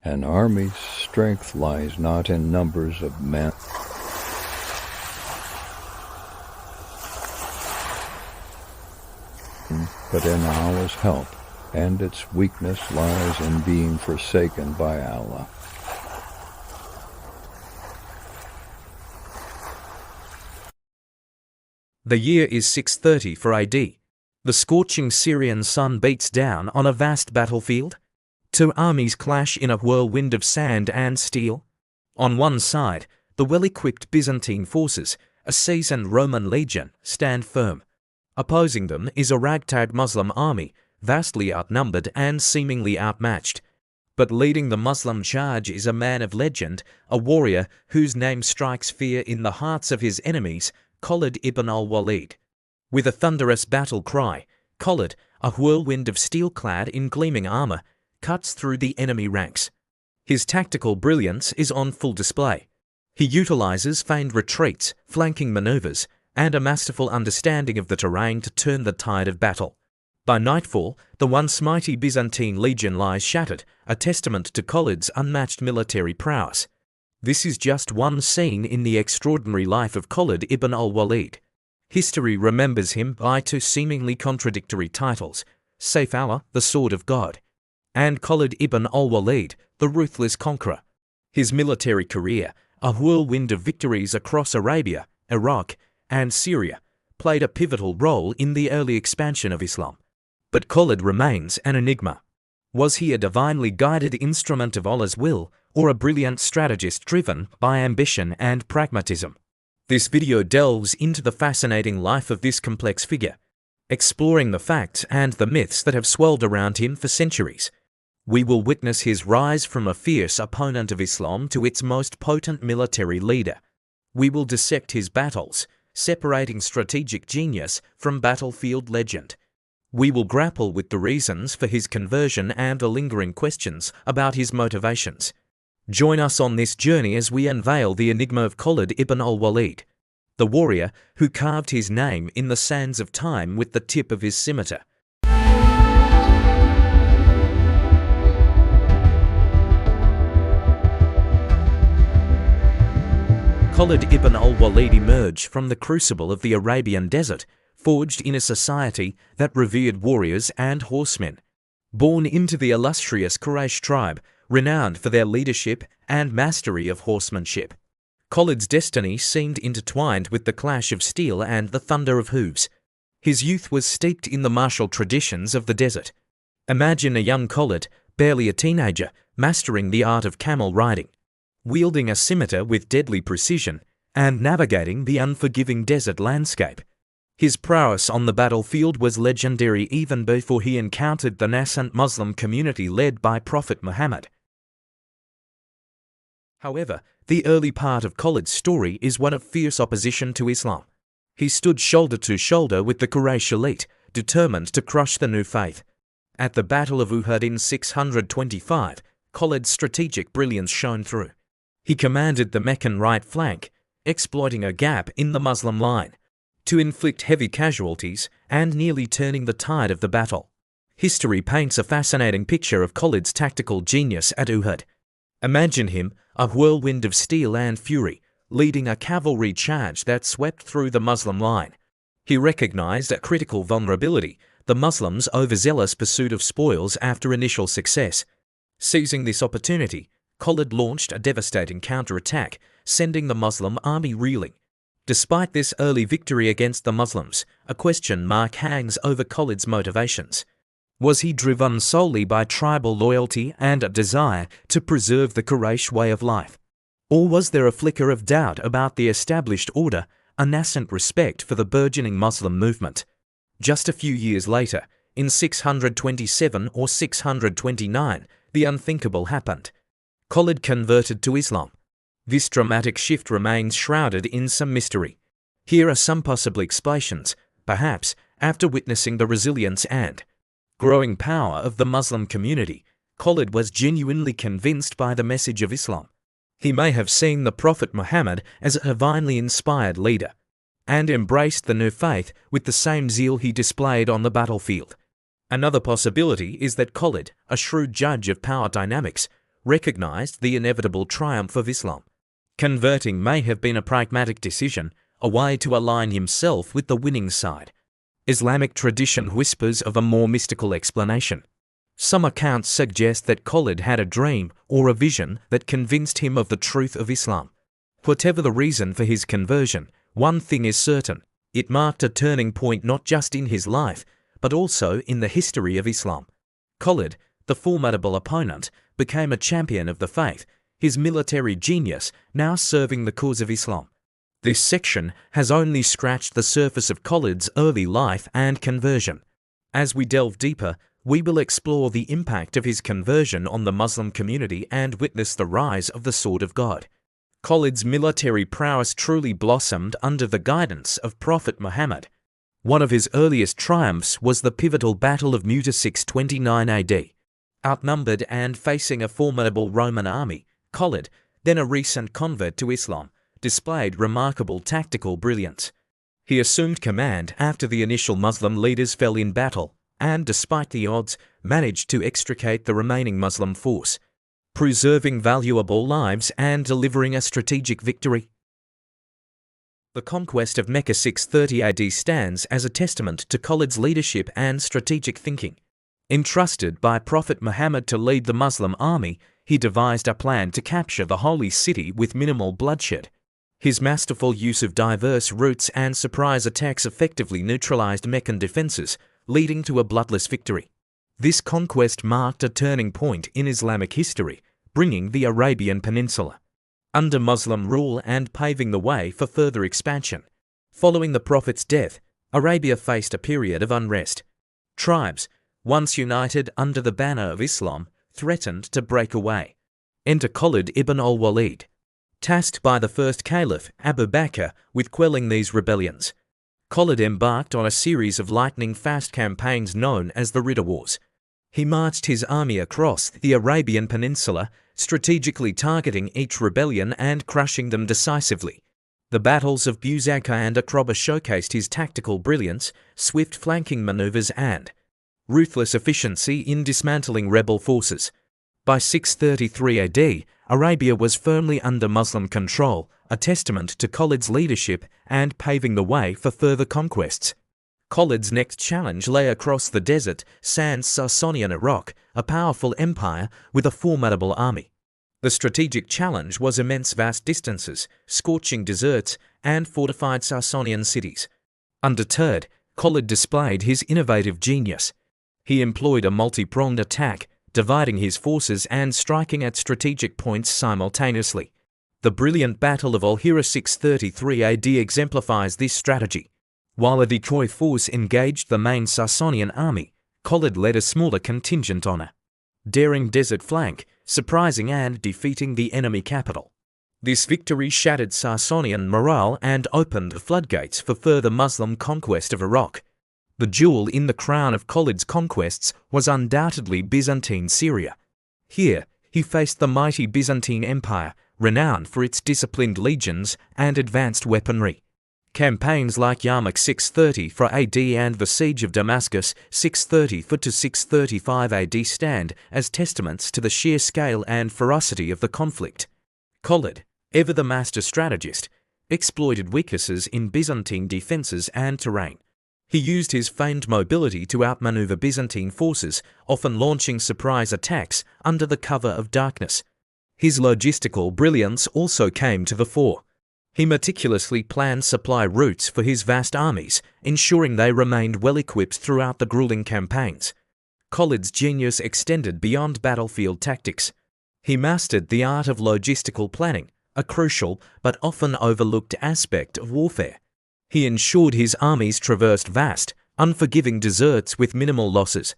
An army's strength lies not in numbers of men, but in Allah's help, and its weakness lies in being forsaken by Allah. The year is 630 for AD. The scorching Syrian sun beats down on a vast battlefield. Two armies clash in a whirlwind of sand and steel. On one side, the well-equipped Byzantine forces, a seasoned Roman legion, stand firm. Opposing them is a ragtag Muslim army, vastly outnumbered and seemingly outmatched. But leading the Muslim charge is a man of legend, a warrior whose name strikes fear in the hearts of his enemies, Khalid Ibn Al Walid. With a thunderous battle cry, Khalid, a whirlwind of steel clad in gleaming armor, cuts through the enemy ranks. His tactical brilliance is on full display. He utilizes feigned retreats, flanking maneuvers, and a masterful understanding of the terrain to turn the tide of battle. By nightfall, the once mighty Byzantine legion lies shattered, a testament to Khalid's unmatched military prowess. This is just one scene in the extraordinary life of Khalid ibn al Walid. History remembers him by two seemingly contradictory titles: Sayf Allah, the Sword of God, and Khalid ibn al Walid, the Ruthless Conqueror. His military career, a whirlwind of victories across Arabia, Iraq, and Syria, played a pivotal role in the early expansion of Islam. But Khalid remains an enigma. Was he a divinely guided instrument of Allah's will, or a brilliant strategist driven by ambition and pragmatism? This video delves into the fascinating life of this complex figure, exploring the facts and the myths that have swirled around him for centuries. We will witness his rise from a fierce opponent of Islam to its most potent military leader. We will dissect his battles, separating strategic genius from battlefield legend. We will grapple with the reasons for his conversion and the lingering questions about his motivations. Join us on this journey as we unveil the enigma of Khalid ibn al Walid, the warrior who carved his name in the sands of time with the tip of his scimitar. Khalid ibn al Walid emerged from the crucible of the Arabian desert, forged in a society that revered warriors and horsemen. Born into the illustrious Quraysh tribe, renowned for their leadership and mastery of horsemanship, Khalid's destiny seemed intertwined with the clash of steel and the thunder of hooves. His youth was steeped in the martial traditions of the desert. Imagine a young Khalid, barely a teenager, mastering the art of camel riding, wielding a scimitar with deadly precision, and navigating the unforgiving desert landscape. His prowess on the battlefield was legendary even before he encountered the nascent Muslim community led by Prophet Muhammad. However, the early part of Khalid's story is one of fierce opposition to Islam. He stood shoulder to shoulder with the Quraysh elite, determined to crush the new faith. At the Battle of Uhud in 625, Khalid's strategic brilliance shone through. He commanded the Meccan right flank, exploiting a gap in the Muslim line, to inflict heavy casualties and nearly turning the tide of the battle. History paints a fascinating picture of Khalid's tactical genius at Uhud. Imagine him, a whirlwind of steel and fury, leading a cavalry charge that swept through the Muslim line. He recognized a critical vulnerability: the Muslims' overzealous pursuit of spoils after initial success. Seizing this opportunity, Khalid launched a devastating counterattack, sending the Muslim army reeling. Despite this early victory against the Muslims, a question mark hangs over Khalid's motivations. Was he driven solely by tribal loyalty and a desire to preserve the Quraysh way of life? Or was there a flicker of doubt about the established order, a nascent respect for the burgeoning Muslim movement? Just a few years later, in 627 or 629, the unthinkable happened. Khalid converted to Islam. This dramatic shift remains shrouded in some mystery. Here are some possible explanations, perhaps after witnessing the resilience and growing power of the Muslim community, Khalid was genuinely convinced by the message of Islam. He may have seen the Prophet Muhammad as a divinely inspired leader, and embraced the new faith with the same zeal he displayed on the battlefield. Another possibility is that Khalid, a shrewd judge of power dynamics, recognized the inevitable triumph of Islam. Converting may have been a pragmatic decision, a way to align himself with the winning side. Islamic tradition whispers of a more mystical explanation. Some accounts suggest that Khalid had a dream or a vision that convinced him of the truth of Islam. Whatever the reason for his conversion, one thing is certain: it marked a turning point not just in his life, but also in the history of Islam. Khalid, the formidable opponent, became a champion of the faith, his military genius now serving the cause of Islam. This section has only scratched the surface of Khalid's early life and conversion. As we delve deeper, we will explore the impact of his conversion on the Muslim community and witness the rise of the Sword of God. Khalid's military prowess truly blossomed under the guidance of Prophet Muhammad. One of his earliest triumphs was the pivotal Battle of Muta 629 AD. Outnumbered and facing a formidable Roman army, Khalid, then a recent convert to Islam, displayed remarkable tactical brilliance. He assumed command after the initial Muslim leaders fell in battle, and despite the odds, managed to extricate the remaining Muslim force, preserving valuable lives and delivering a strategic victory. The conquest of Mecca 630 AD stands as a testament to Khalid's leadership and strategic thinking. Entrusted by Prophet Muhammad to lead the Muslim army, he devised a plan to capture the holy city with minimal bloodshed. His masterful use of diverse routes and surprise attacks effectively neutralized Meccan defenses, leading to a bloodless victory. This conquest marked a turning point in Islamic history, bringing the Arabian Peninsula under Muslim rule and paving the way for further expansion. Following the Prophet's death, Arabia faced a period of unrest. Tribes, once united under the banner of Islam, threatened to break away. Enter Khalid Ibn Al Walid, tasked by the first Caliph, Abu Bakr, with quelling these rebellions. Khalid embarked on a series of lightning-fast campaigns known as the Ridda Wars. He marched his army across the Arabian Peninsula, strategically targeting each rebellion and crushing them decisively. The battles of Buzaka and Aqaba showcased his tactical brilliance, swift flanking maneuvers and ruthless efficiency in dismantling rebel forces. By 633 AD, Arabia was firmly under Muslim control, a testament to Khalid's leadership and paving the way for further conquests. Khalid's next challenge lay across the desert sands Sasanian Iraq, a powerful empire with a formidable army. The strategic challenge was immense vast distances, scorching deserts, and fortified Sasanian cities. Undeterred, Khalid displayed his innovative genius. He employed a multi-pronged attack, dividing his forces and striking at strategic points simultaneously. The brilliant Battle of Al-Hira 633 AD exemplifies this strategy. While a decoy force engaged the main Sasanian army, Khalid led a smaller contingent on a daring desert flank, surprising and defeating the enemy capital. This victory shattered Sasanian morale and opened the floodgates for further Muslim conquest of Iraq. The jewel in the crown of Khalid's conquests was undoubtedly Byzantine Syria. Here, he faced the mighty Byzantine Empire, renowned for its disciplined legions and advanced weaponry. Campaigns like Yarmouk 634 AD and the Siege of Damascus 634 to 635 AD stand as testaments to the sheer scale and ferocity of the conflict. Khalid, ever the master strategist, exploited weaknesses in Byzantine defenses and terrain. He used his famed mobility to outmaneuver Byzantine forces, often launching surprise attacks under the cover of darkness. His logistical brilliance also came to the fore. He meticulously planned supply routes for his vast armies, ensuring they remained well-equipped throughout the grueling campaigns. Khalid's genius extended beyond battlefield tactics. He mastered the art of logistical planning, a crucial but often overlooked aspect of warfare. He ensured his armies traversed vast, unforgiving deserts with minimal losses.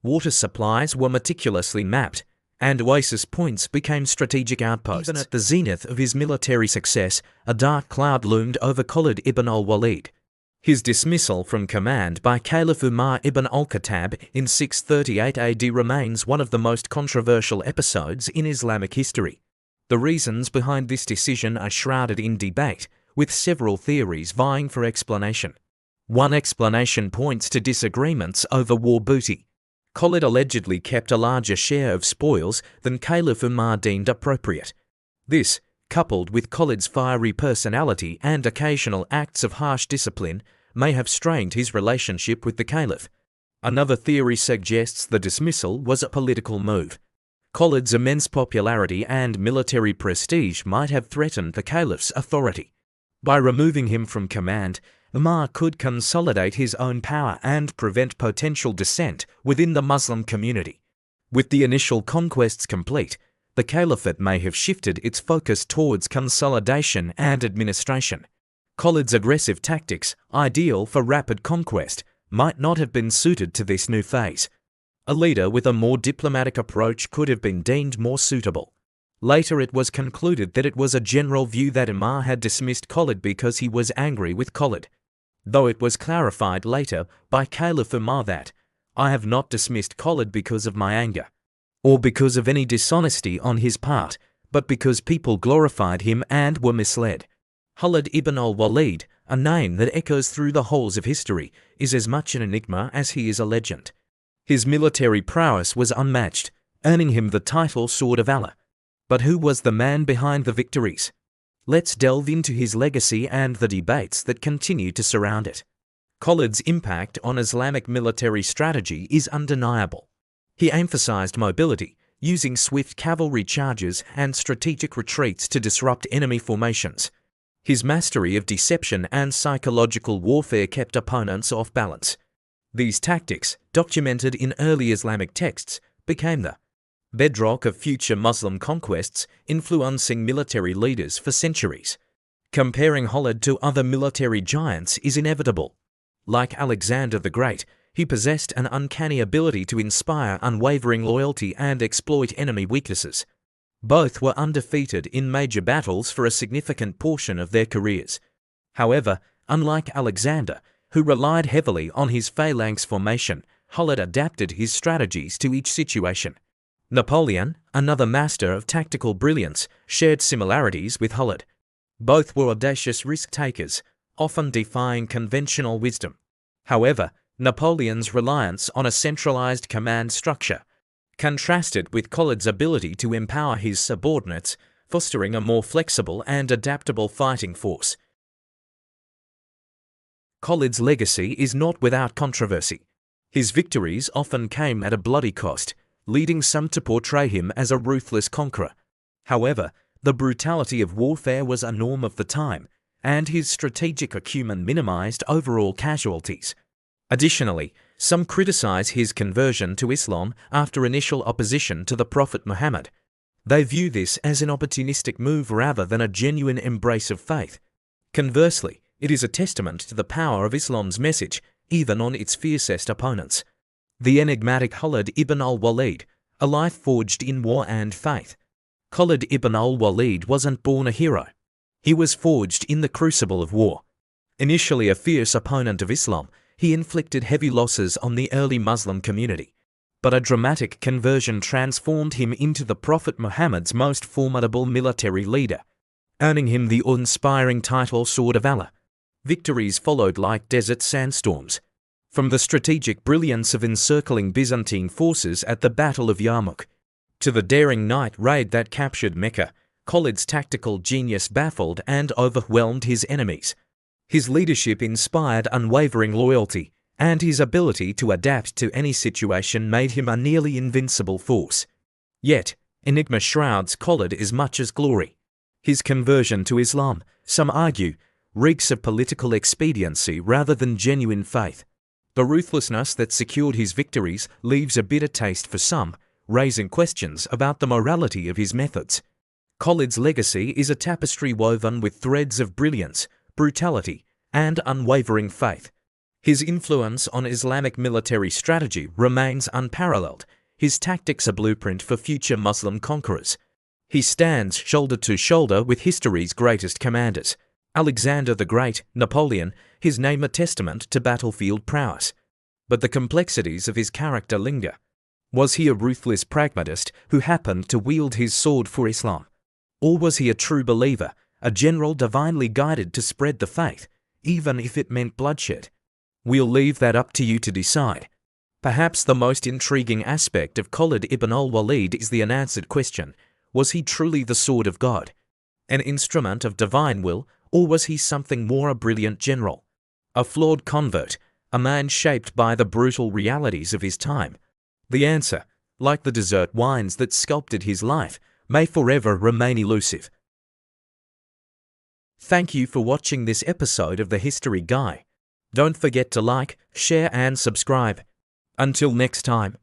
Water supplies were meticulously mapped, and oasis points became strategic outposts. Even at the zenith of his military success, a dark cloud loomed over Khalid ibn Al Walid. His dismissal from command by Caliph Umar ibn al-Khattab in 638 AD remains one of the most controversial episodes in Islamic history. The reasons behind this decision are shrouded in debate, with several theories vying for explanation. One explanation points to disagreements over war booty. Khalid allegedly kept a larger share of spoils than Caliph Umar deemed appropriate. This, coupled with Khalid's fiery personality and occasional acts of harsh discipline, may have strained his relationship with the Caliph. Another theory suggests the dismissal was a political move. Khalid's immense popularity and military prestige might have threatened the Caliph's authority. By removing him from command, Umar could consolidate his own power and prevent potential dissent within the Muslim community. With the initial conquests complete, the Caliphate may have shifted its focus towards consolidation and administration. Khalid's aggressive tactics, ideal for rapid conquest, might not have been suited to this new phase. A leader with a more diplomatic approach could have been deemed more suitable. Later it was concluded that it was a general view that Umar had dismissed Khalid because he was angry with Khalid, though it was clarified later by Caliph Umar that, "I have not dismissed Khalid because of my anger, or because of any dishonesty on his part, but because people glorified him and were misled." Khalid Ibn Al Walid, a name that echoes through the halls of history, is as much an enigma as he is a legend. His military prowess was unmatched, earning him the title Sword of Allah. But who was the man behind the victories? Let's delve into his legacy and the debates that continue to surround it. Khalid's impact on Islamic military strategy is undeniable. He emphasized mobility, using swift cavalry charges and strategic retreats to disrupt enemy formations. His mastery of deception and psychological warfare kept opponents off balance. These tactics, documented in early Islamic texts, became the bedrock of future Muslim conquests, influencing military leaders for centuries. Comparing Khalid to other military giants is inevitable. Like Alexander the Great, he possessed an uncanny ability to inspire unwavering loyalty and exploit enemy weaknesses. Both were undefeated in major battles for a significant portion of their careers. However, unlike Alexander, who relied heavily on his phalanx formation, Khalid adapted his strategies to each situation. Napoleon, another master of tactical brilliance, shared similarities with Khalid. Both were audacious risk-takers, often defying conventional wisdom. However, Napoleon's reliance on a centralized command structure contrasted with Khalid's ability to empower his subordinates, fostering a more flexible and adaptable fighting force. Khalid's legacy is not without controversy. His victories often came at a bloody cost, leading some to portray him as a ruthless conqueror. However, the brutality of warfare was a norm of the time, and his strategic acumen minimized overall casualties. Additionally, some criticize his conversion to Islam after initial opposition to the Prophet Muhammad. They view this as an opportunistic move rather than a genuine embrace of faith. Conversely, it is a testament to the power of Islam's message, even on its fiercest opponents. The enigmatic Khalid Ibn Al Walid, a life forged in war and faith. Khalid Ibn Al Walid wasn't born a hero. He was forged in the crucible of war. Initially a fierce opponent of Islam, he inflicted heavy losses on the early Muslim community. But a dramatic conversion transformed him into the Prophet Muhammad's most formidable military leader, earning him the awe-inspiring title Sword of Allah. Victories followed like desert sandstorms. From the strategic brilliance of encircling Byzantine forces at the Battle of Yarmouk, to the daring night raid that captured Mecca, Khalid's tactical genius baffled and overwhelmed his enemies. His leadership inspired unwavering loyalty, and his ability to adapt to any situation made him a nearly invincible force. Yet, enigma shrouds Khalid as much as glory. His conversion to Islam, some argue, reeks of political expediency rather than genuine faith. The ruthlessness that secured his victories leaves a bitter taste for some, raising questions about the morality of his methods. Khalid's legacy is a tapestry woven with threads of brilliance, brutality, and unwavering faith. His influence on Islamic military strategy remains unparalleled, his tactics a blueprint for future Muslim conquerors. He stands shoulder to shoulder with history's greatest commanders. Alexander the Great, Napoleon, his name a testament to battlefield prowess. But the complexities of his character linger. Was he a ruthless pragmatist who happened to wield his sword for Islam? Or was he a true believer, a general divinely guided to spread the faith, even if it meant bloodshed? We'll leave that up to you to decide. Perhaps the most intriguing aspect of Khalid Ibn Al Walid is the unanswered question: was he truly the sword of God, an instrument of divine will, or was he something more, a brilliant general, a flawed convert, a man shaped by the brutal realities of his time? The answer, like the dessert wines that sculpted his life, may forever remain elusive. Thank you for watching this episode of The History Guy. Don't forget to like, share and subscribe. Until next time.